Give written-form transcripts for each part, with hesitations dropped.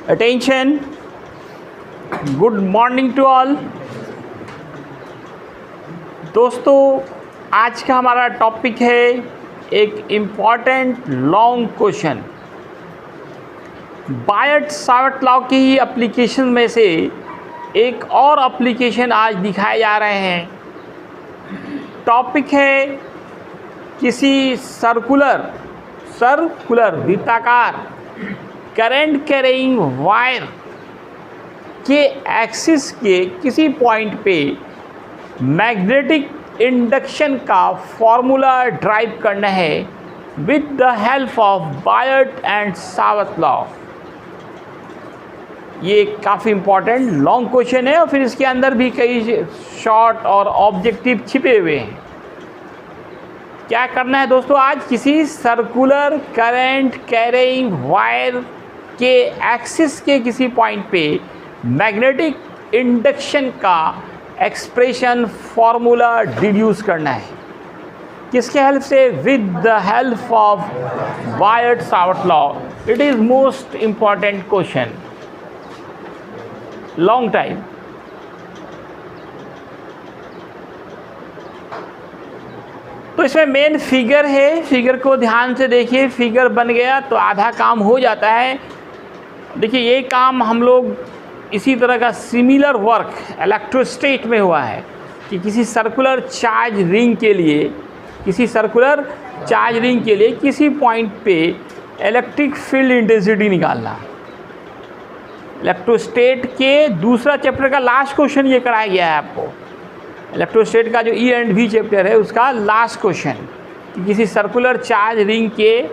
Attention, good morning to all। दोस्तों, आज का हमारा टॉपिक है एक इम्पॉर्टेंट लॉन्ग क्वेश्चन। बायट-सावर्ट लॉ की ही एप्लीकेशन में से एक और एप्लीकेशन आज दिखाए जा रहे हैं। टॉपिक है किसी सर्कुलर वृत्ताकार करंट कैरिंग वायर के एक्सिस के किसी पॉइंट पे मैग्नेटिक इंडक्शन का फॉर्मूला ड्राइव करना है with the help of Biot and Savart law. ये काफ़ी इम्पॉर्टेंट लॉन्ग क्वेश्चन है और फिर इसके अंदर भी कई शॉर्ट और ऑब्जेक्टिव छिपे हुए हैं। क्या करना है दोस्तों, आज किसी सर्कुलर करंट कैरिंग वायर के एक्सिस के किसी पॉइंट पे मैग्नेटिक इंडक्शन का एक्सप्रेशन फॉर्मूला डिड्यूस करना है। किसके हेल्प से? With the help of Biot Savart law. It is most important question, long time. तो इसमें मेन फिगर है, फिगर को ध्यान से देखिए। फिगर बन गया तो आधा काम हो जाता है। देखिए, ये काम हम लोग इसी तरह का सिमिलर वर्क इलेक्ट्रोस्टैट में हुआ है कि किसी सर्कुलर चार्ज रिंग के लिए किसी पॉइंट पे इलेक्ट्रिक फील्ड इंटेंसिटी निकालना। इलेक्ट्रोस्टैट के दूसरा चैप्टर का लास्ट क्वेश्चन ये कराया गया है आपको। इलेक्ट्रोस्टैट का जो ई एंड वी चैप्टर है उसका लास्ट क्वेश्चन, किसी सर्कुलर चार्ज रिंग के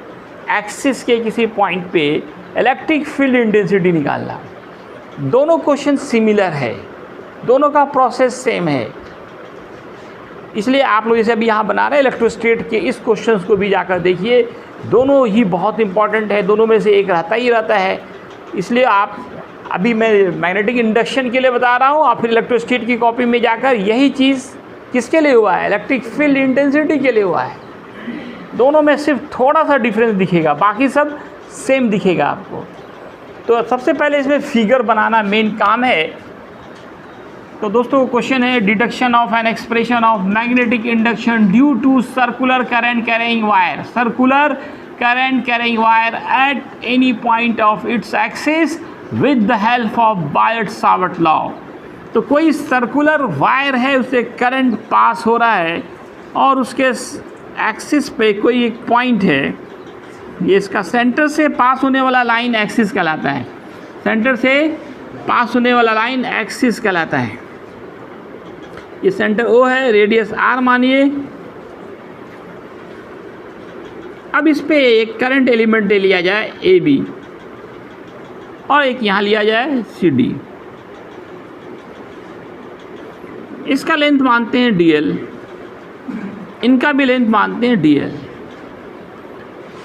एक्सिस के किसी पॉइंट पे इलेक्ट्रिक फील्ड इंटेंसिटी निकालना। दोनों क्वेश्चन सिमिलर है, दोनों का प्रोसेस सेम है। इसलिए आप लोग जैसे अभी यहाँ बना रहे हैं इलेक्ट्रोस्टैट के इस क्वेश्चंस को भी जाकर देखिए। दोनों ही बहुत इंपॉर्टेंट है, दोनों में से एक रहता है। इसलिए आप अभी मैं मैग्नेटिक इंडक्शन के लिए बता रहा हूँ, आप फिर इलेक्ट्रोस्टैट की कॉपी में जाकर यही चीज़ किसके लिए हुआ है? इलेक्ट्रिक फील्ड इंटेंसिटी के लिए हुआ है। दोनों में सिर्फ थोड़ा सा डिफरेंस दिखेगा, बाकी सब सेम दिखेगा आपको। तो सबसे पहले इसमें फिगर बनाना मेन काम है। तो दोस्तों क्वेश्चन है deduction of an expression of magnetic induction due to circular current carrying wire. Circular current carrying wire at any point of its axis with the help of Biot Savart law. तो कोई circular wire है, उससे current pass हो रहा है और उसके axis पे कोई एक पॉइंट है। ये इसका सेंटर से पास होने वाला लाइन एक्सिस कहलाता है। सेंटर से पास होने वाला लाइन एक्सिस कहलाता है। ये सेंटर O है, रेडियस R मानिए। अब इस पे एक करंट एलिमेंट ले लिया जाए AB और एक यहाँ लिया जाए CD। इसका लेंथ मानते हैं DL, इनका भी लेंथ मानते हैं DL।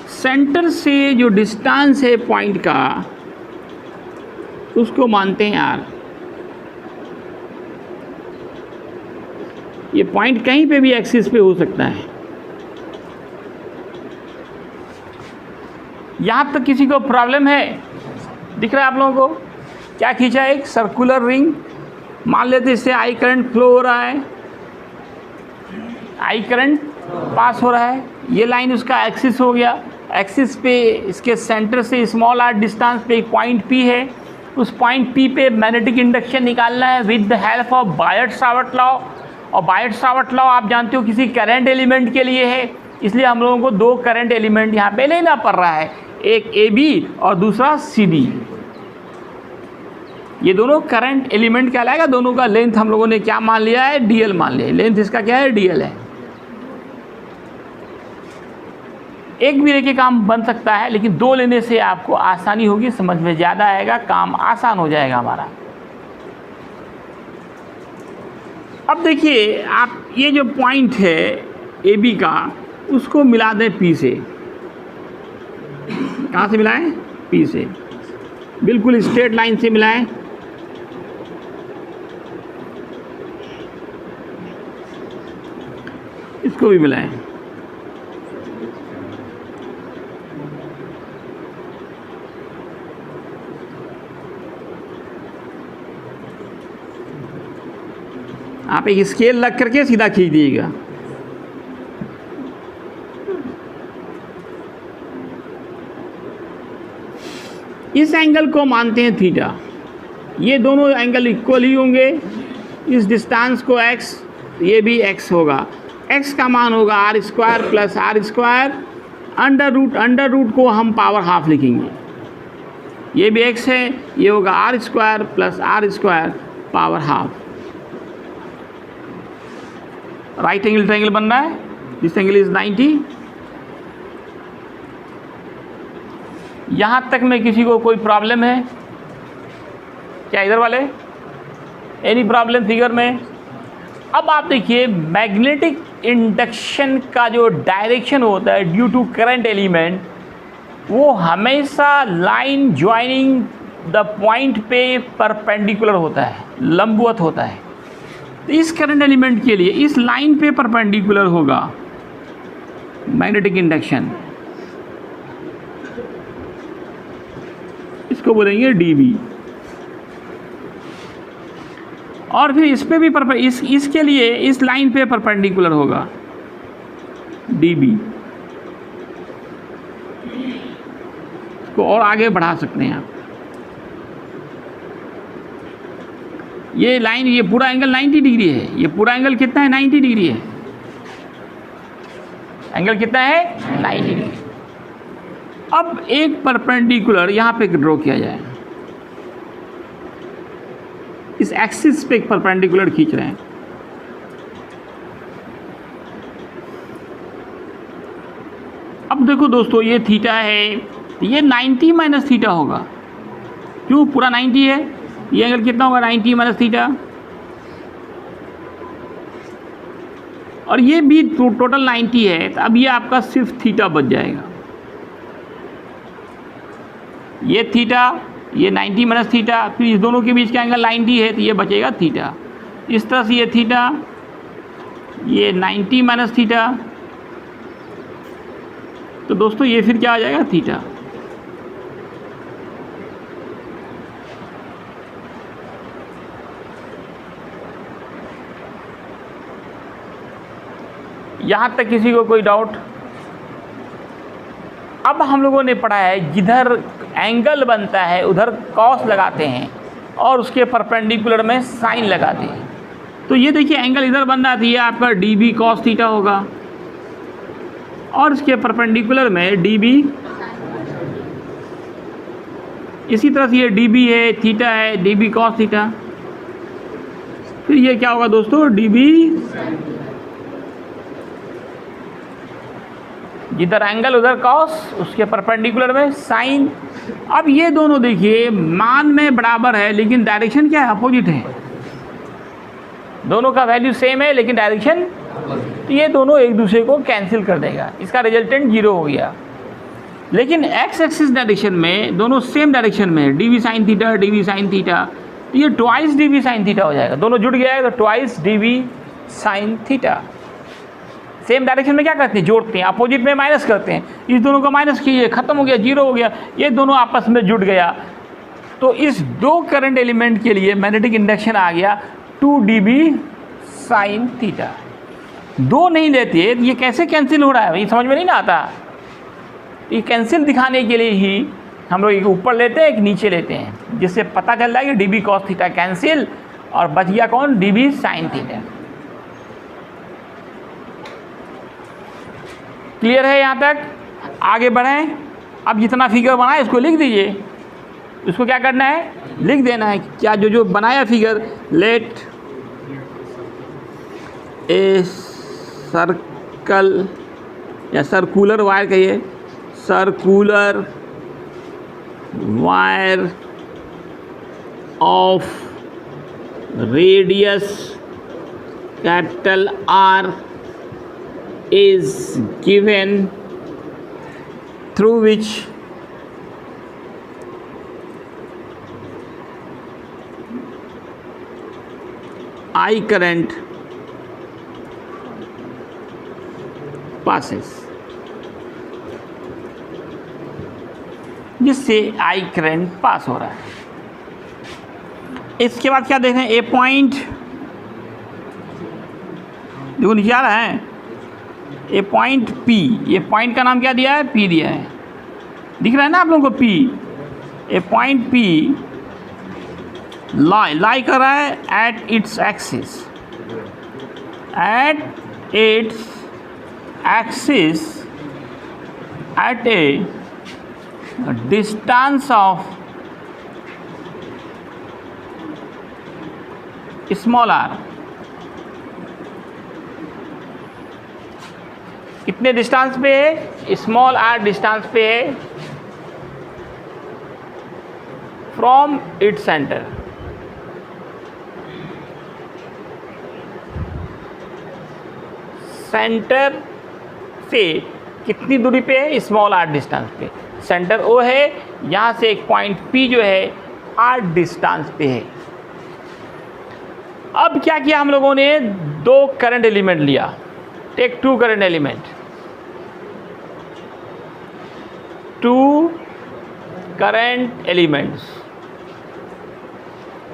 सेंटर से जो डिस्टेंस है पॉइंट का उसको मानते हैं R। ये पॉइंट कहीं पे भी एक्सिस पे हो सकता है। यहाँ तक किसी को प्रॉब्लम है? दिख रहा है आप लोगों को? क्या खींचा है? एक सर्कुलर रिंग मान लेते, इससे आई करंट फ्लो हो रहा है, आई करंट पास हो रहा है। ये लाइन उसका एक्सिस हो गया। एक्सिस पे इसके सेंटर से स्मॉल r डिस्टेंस पे एक पॉइंट P है। उस पॉइंट P पे मैग्नेटिक इंडक्शन निकालना है with the help of Biot Savart law. और बायट-सावर्ट लॉ आप जानते हो किसी करंट एलिमेंट के लिए है, इसलिए हम लोगों को दो करंट एलिमेंट यहाँ पे लेना पड़ रहा है, एक AB और दूसरा CD। ये दोनों करंट एलिमेंट कहलाएगा। दोनों का लेंथ हम लोगों ने क्या मान लिया है? DL मान लिया। लेंथ इसका क्या है? DL है। एक भी लेके काम बन सकता है, लेकिन दो लेने से आपको आसानी होगी, समझ में ज़्यादा आएगा, काम आसान हो जाएगा हमारा। अब देखिए, आप ये जो पॉइंट है AB का, उसको मिला दें P से। कहाँ से मिलाएं? P से। बिल्कुल स्ट्रेट लाइन से मिलाएं। इसको भी मिलाएं। आप एक स्केल लग करके सीधा खींच दिएगा। इस एंगल को मानते हैं थीटा। ये दोनों एंगल इक्वल ही होंगे। इस डिस्टेंस को x, ये भी x होगा। x का मान होगा R square plus R square under root को हम पावर हाफ लिखेंगे। ये भी x है, ये होगा R square plus R square power half. Right angle triangle बन रहा है। This angle is 90। यहाँ तक में किसी को कोई प्रॉब्लम है क्या? इधर वाले एनी प्रॉब्लम फिगर में? अब आप देखिए मैग्नेटिक इंडक्शन का जो डायरेक्शन होता है ड्यू टू करंट एलिमेंट, वो हमेशा लाइन ज्वाइनिंग द पॉइंट पे परपेंडिकुलर होता है, लंबवत होता है। तो इस करंट एलिमेंट के लिए इस लाइन पे परपेंडिकुलर होगा मैग्नेटिक इंडक्शन, इसको बोलेंगे dB। और फिर इस पे भी इसके लिए इस लाइन पे परपेंडिकुलर होगा dB। इसको और आगे बढ़ा सकते हैं आप। ये लाइन, ये पूरा एंगल 90 डिग्री है। ये पूरा एंगल कितना है? 90 डिग्री है। एंगल कितना है? 90 डिग्री। अब एक परपेंडिकुलर यहाँ पे ड्रॉ किया जाए। इस एक्सिस पे एक परपेंडिकुलर खींच रहे हैं। अब देखो दोस्तों, ये थीटा है, ये 90 माइनस थीटा होगा। क्यों? पूरा 90 है। ये एंगल कितना होगा? 90 माइनस थीटा। और ये भी टोटल 90 है। तो अब ये आपका सिर्फ थीटा बच जाएगा। ये थीटा, ये 90 माइनस थीटा, फिर इस दोनों के बीच का एंगल 90 है, तो ये बचेगा थीटा। इस तरह से ये थीटा, ये 90 माइनस थीटा, तो दोस्तों ये फिर क्या आ जाएगा? थीटा। यहाँ तक किसी को कोई डाउट? अब हम लोगों ने पढ़ा है जिधर एंगल बनता है उधर कॉस लगाते हैं और उसके परपेंडिकुलर में साइन लगाते हैं। तो ये देखिए एंगल इधर बन रहा था, ये आपका dB cos थीटा होगा और इसके परपेंडिकुलर में dB, इसी तरह से ये dB है, थीटा है, dB cos थीटा। फिर ये क्या होगा दोस्तों? dB, जिधर एंगल उधर कॉस, उसके परपेंडिकुलर में साइन। अब ये दोनों देखिए मान में बराबर है लेकिन डायरेक्शन क्या है? अपोजिट है। दोनों का वैल्यू सेम है लेकिन डायरेक्शन, तो ये दोनों एक दूसरे को कैंसिल कर देगा। इसका रिजल्टेंट 0 हो गया। लेकिन एक्स एक्सिस डायरेक्शन में दोनों सेम डायरेक्शन में, dB sine theta, dB sine theta, तो ये ट्वाइस dB साइन थीटा हो जाएगा। दोनों जुड़ गया है तो twice dB sine theta. Same direction में क्या करते हैं? जोड़ते हैं। अपोजिट में माइनस करते हैं। इस दोनों को माइनस कीजिए, खत्म हो गया, 0 हो गया। ये दोनों आपस में जुड़ गया। तो इस दो करंट एलिमेंट के लिए मैग्नेटिक इंडक्शन आ गया 2 dB साइन थीटा। दो नहीं लेते, ये कैसे कैंसिल हो रहा है? ये समझ में नहीं ना आता। ये कैंसिल दिखाने के लिए ही हम लोग एक ऊपर लेते हैं, एक नीचे लेते हैं, जिससे पता चल रहा है कि dB cos थीटा कैंसिल और बच गया कौन? dB sine theta. क्लियर है यहाँ तक? आगे बढ़ें। अब जितना फिगर बनाए इसको लिख दीजिए। इसको क्या करना है? लिख देना है। क्या जो बनाया फिगर, लेट ए सर्कल या सर्कुलर वायर कहिए, circular wire of radius capital R is given through which I current passes, जिससे I करंट पास हो रहा है। इसके बाद क्या देख रहे हैं? ए पॉइंट देखो नीचे आ रहा है, ए पॉइंट P, ये पॉइंट का नाम क्या दिया है, P दिया है, दिख रहा है ना आप लोगों को P, ए पॉइंट P लाई कर रहा है at its axis, at its axis at a distance of small r। कितने डिस्टेंस पे है, स्मॉल r डिस्टेंस पे है फ्रॉम इट्स सेंटर। सेंटर से कितनी दूरी पे है, स्मॉल r डिस्टेंस पे। सेंटर O है, यहाँ से एक पॉइंट P जो है r डिस्टेंस पे है। अब क्या किया हम लोगों ने, दो करंट एलिमेंट लिया, take two current element, two current elements.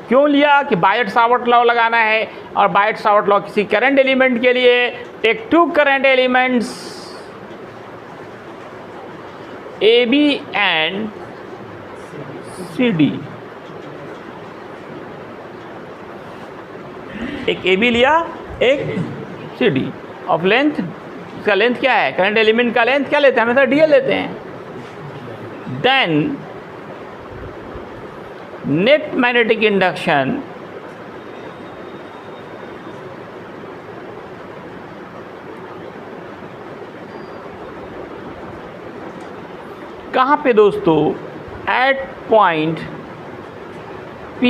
क्यों लिया कि बायट-सावर्ट लॉ लगाना है, और बायट-सावर्ट लॉ किसी करंट एलिमेंट के लिए, take two current elements AB and CD। एक AB लिया, एक CD ऑफ लेंथ, इसका लेंथ क्या है, करंट एलिमेंट का लेंथ क्या लेते हैं, हमेशा DL लेते हैं। देन नेट मैग्नेटिक इंडक्शन कहाँ पे दोस्तों, at point P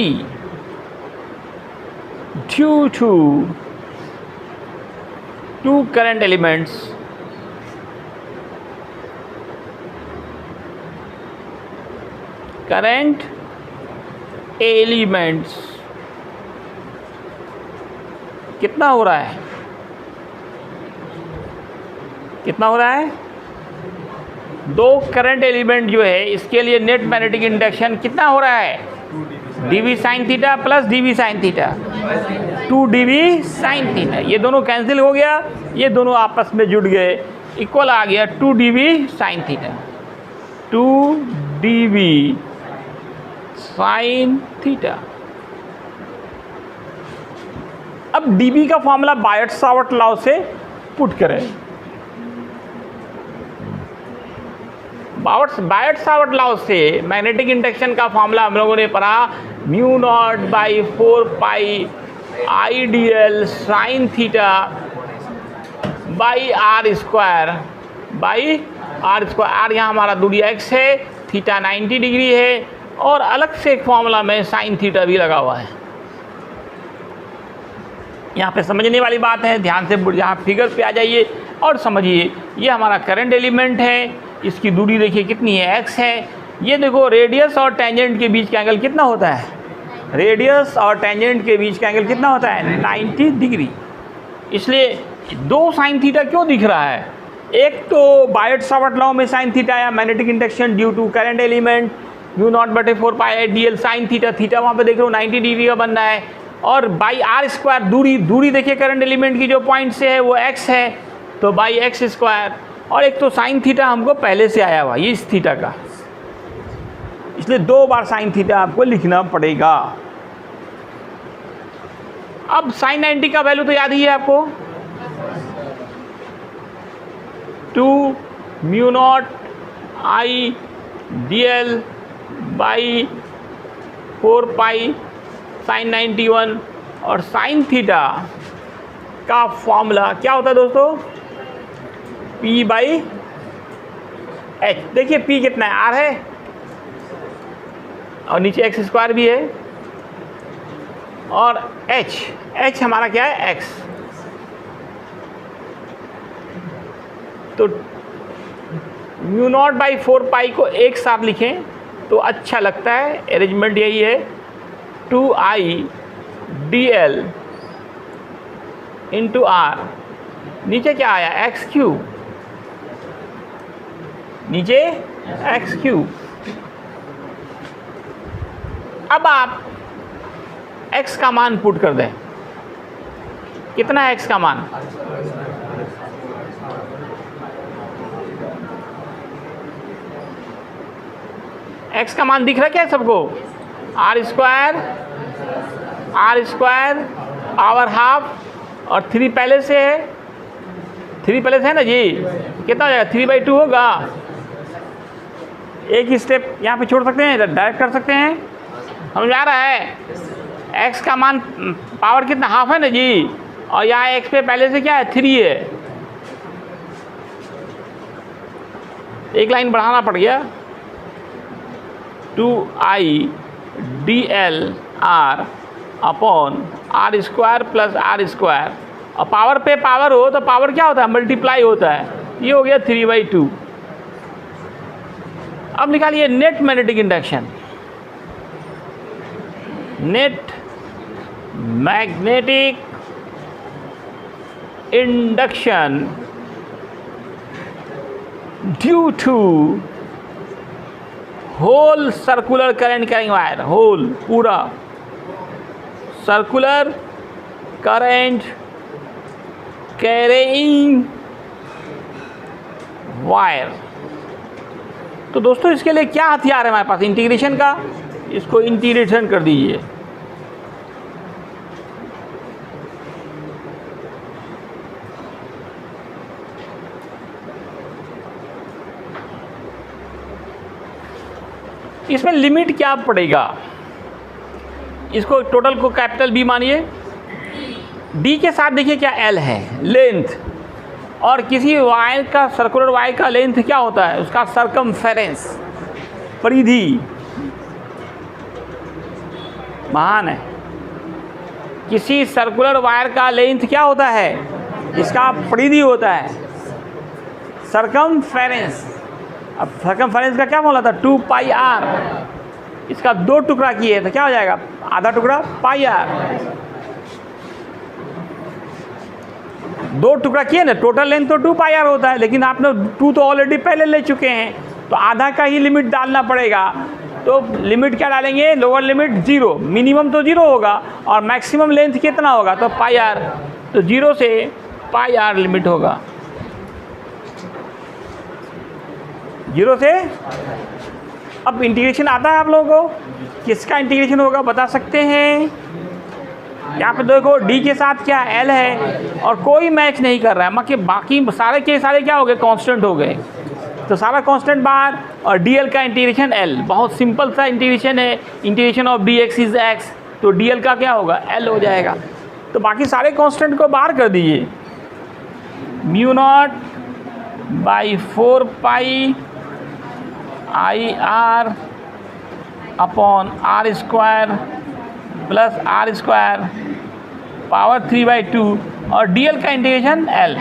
due to two current elements कितना हो रहा है, कितना हो रहा है, दो करंट एलिमेंट जो है इसके लिए नेट मैग्नेटिक इंडक्शन कितना हो रहा है, dV sine theta plus dV sign theta, 2dV sine theta. ये दोनों कैंसिल हो गया, ये दोनों आपस में जुड़ गए, इक्वल आ गया 2dV sine theta, 2dV sine theta. अब dV का फॉर्मूला बायट-सावर्ट लॉ से पुट करें। बायट-सावर्ट लॉ से मैग्नेटिक इंडक्शन का फॉर्मूला हम लोगों ने पढ़ा, mu not by 4 pi IDL sine theta by R square, R यहाँ हमारा दूरी x है, थीटा 90 डिग्री है, और अलग से एक फॉर्मूला में साइन थीटा भी लगा हुआ है। यहाँ पे समझने वाली बात है, ध्यान से यहाँ फिगर पे आ जाइए और समझिए। ये हमारा करंट एलिमेंट है, इसकी दूरी देखिए कितनी है, x है। ये देखो रेडियस और टेंजेंट के बीच का एंगल कितना होता है, रेडियस और टेंजेंट के बीच का एंगल कितना होता है, 90 डिग्री। इसलिए दो साइन थीटा क्यों दिख रहा है, एक तो बायट-सावर्ट लॉ में साइन थीटा या magnetic induction due to current element mu not बटे 4 pi IDL sine theta, theta वहाँ पे देख रहे हो 90 डिग्री का बन रहा है, और बाई आर स्क्वायर दूरी देखिए करंट एलिमेंट की जो पॉइंट से है वो x है, तो बाई एक्स स्क्वायर, और एक तो साइन थीटा हमको पहले से आया हुआ ये इस थीटा का, इसलिए दो बार साइन थीटा आपको लिखना पड़ेगा। अब साइन 90 का वैल्यू तो याद ही है आपको, 2 mu naught IDL by 4 pi sine 91, और साइन थीटा का फॉर्मूला क्या होता है दोस्तों, P बाई H। देखिए P कितना है, R है, और नीचे x स्क्वायर भी है, और H हमारा क्या है, x। तो म्यू नॉट बाई 4 पाई को एक साथ लिखें तो अच्छा लगता है, अरेंजमेंट यही है, 2IDL इंटू R, नीचे क्या आया, एक्स क्यूब, नीचे एक्स क्यूब। अब आप x का मान पुट कर दें, कितना है x का मान, x का मान दिख रहा है क्या सबको? आर स्क्वायर पावर हाफ और 3 पहले से है, 3 पहले से है ना जी, कितना हो जाएगा? 3/2 होगा। एक ही स्टेप यहाँ पे छोड़ सकते हैं, डायरेक्ट कर सकते हैं, समझ आ रहा है? x का मान पावर कितना? हाफ है ना जी, और यहाँ x पे पहले से क्या है? 3 है। एक लाइन बढ़ाना पड़ गया, 2i dl r upon R square plus R square, और पावर पे पावर हो तो पावर क्या होता है? मल्टीप्लाई होता है। ये हो गया 3/2। अब निकालिए net magnetic induction. Net magnetic induction due to whole circular current carrying wire, whole पूरा सर्कुलर करंट कैरिंग वायर। तो दोस्तों इसके लिए क्या हथियार है हमारे पास? इंटीग्रेशन का, इसको इंटीग्रेशन कर दीजिए। इसमें लिमिट क्या पड़ेगा? इसको टोटल को कैपिटल बी मानिए, डी के साथ देखिए क्या एल है लेंथ, और किसी वायर का, सर्कुलर वायर का लेंथ क्या होता है? उसका सरकमफेरेंस, परिधि। महान है। किसी सर्कुलर वायर का लेंथ क्या होता है? इसका परिधि होता है, सरकमफेरेंस। अब सरकमफेरेंस का क्या बोला था? 2πr। इसका 2 टुकड़ा किए तो क्या हो जाएगा? आधा टुकड़ा πr। 2 टुकड़ा किए ना, टोटल लेंथ तो 2πr होता है, लेकिन आपने 2 तो ऑलरेडी पहले ले चुके हैं, तो आधा का ही लिमिट डालना पड़ेगा। तो लिमिट क्या डालेंगे? लोअर लिमिट 0, मिनिमम तो 0 होगा, और मैक्सिमम लेंथ कितना होगा? तो πr। तो 0 से πr लिमिट होगा, 0 से। अब इंटीग्रेशन आता है आप लोगों को? किसका इंटीग्रेशन होगा बता सकते हैं? यहाँ पे देखो डी के साथ क्या एल है, और कोई मैच नहीं कर रहा है, बाकी सारे के सारे क्या हो गए? कांस्टेंट हो गए। तो सारा कांस्टेंट बाहर, और डीएल का इंटीग्रेशन एल। बहुत सिंपल सा इंटीग्रेशन है, integration of D x is x, तो डीएल का क्या होगा? एल हो जाएगा। तो बाकी सारे कांस्टेंट को बाहर कर दीजिए। μ0/4π IR upon R square plus R square power 3/2, और डीएल का इंटीग्रेशन एल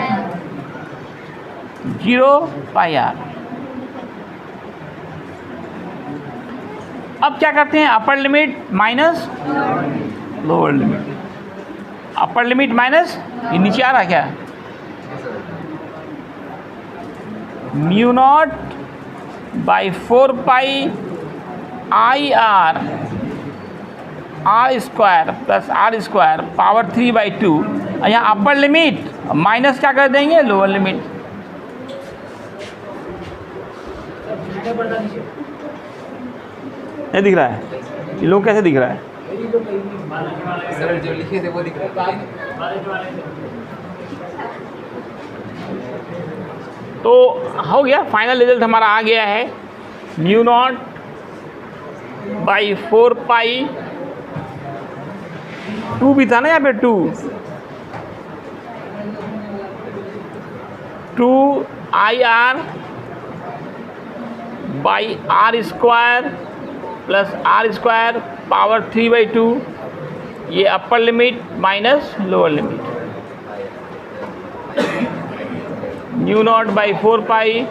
0πr। अब क्या करते हैं? Upper limit minus lower limit. Upper limit minus, ये नीचे आ रहा क्या? μ0/4π IR R square plus R square power 3/2। यहाँ अपर लिमिट माइनस क्या कर देंगे? Lower limit. नहीं दिख रहा है? ये लोग कैसे दिख रहा है? सर जो लिखे थे वो दिख रहा है। तो हो गया, फाइनल रिजल्ट हमारा आ गया है। μ0/4π 2 भी था ना यहाँ पे, 2 IR/r square plus R square power 3/2, ये upper limit minus lower limit. μ0/4π।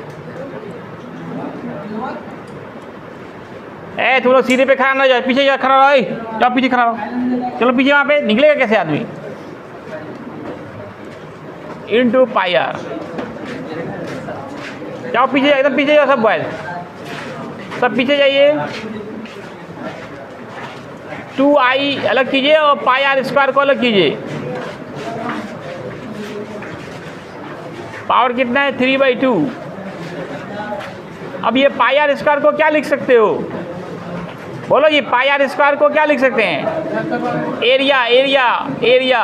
तुम लोग सीधे पे खड़ा ना जाओ, पीछे जा खड़ा रहो, जाओ पीछे खड़ा रहो, चलो पीछे। वहाँ पे निकलेगा कैसे आदमी? Into πr। जाओ पीछे, एकदम पीछे जाओ सब बॉयज, सब पीछे जाइए। 2i अलग कीजिए और πr स्क्वायर को अलग कीजिए। पावर कितना है? 3/2। अब ये πr स्क्वायर को क्या लिख सकते हो? बोलो ये पाई आर स्क्वायर को क्या लिख सकते हैं? Area area area.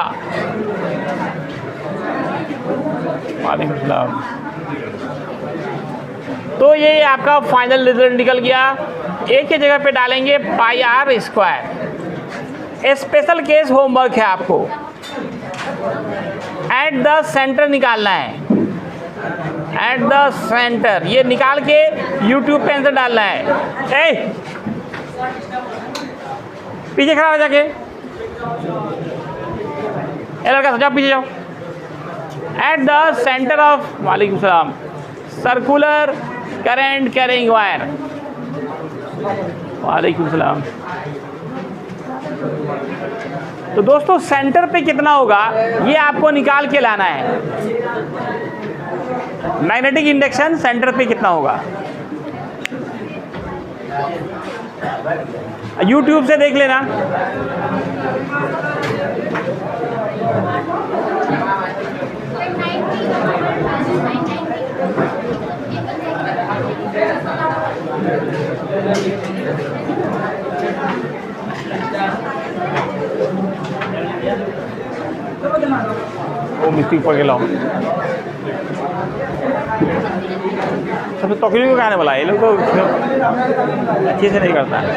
वालेकुम सलाम। तो ये आपका फाइनल रिजल्ट निकल गया। एक ही जगह पे डालेंगे pi R square. Special case homework है आपको, एट द सेंटर निकालना है। एट द सेंटर ये निकाल के यूट्यूब पे आंसर डालना है। ए पीछे खड़ा हो जाके, ए लड़का जाओ पीछे जाओ। एट द सेंटर ऑफ, वालेकुम सलाम, सर्कुलर करंट कैरिंग वायर। वालेकुम सलाम। तो दोस्तों सेंटर पे कितना होगा ये आपको निकाल के लाना है। मैग्नेटिक इंडक्शन सेंटर पे कितना होगा, यूट्यूब से देख लेना। वो मिस्त्री पड़ के लाओ। सबसे तकलीफ को कहने वाला है, ये लोग तो अच्छे से नहीं करता है।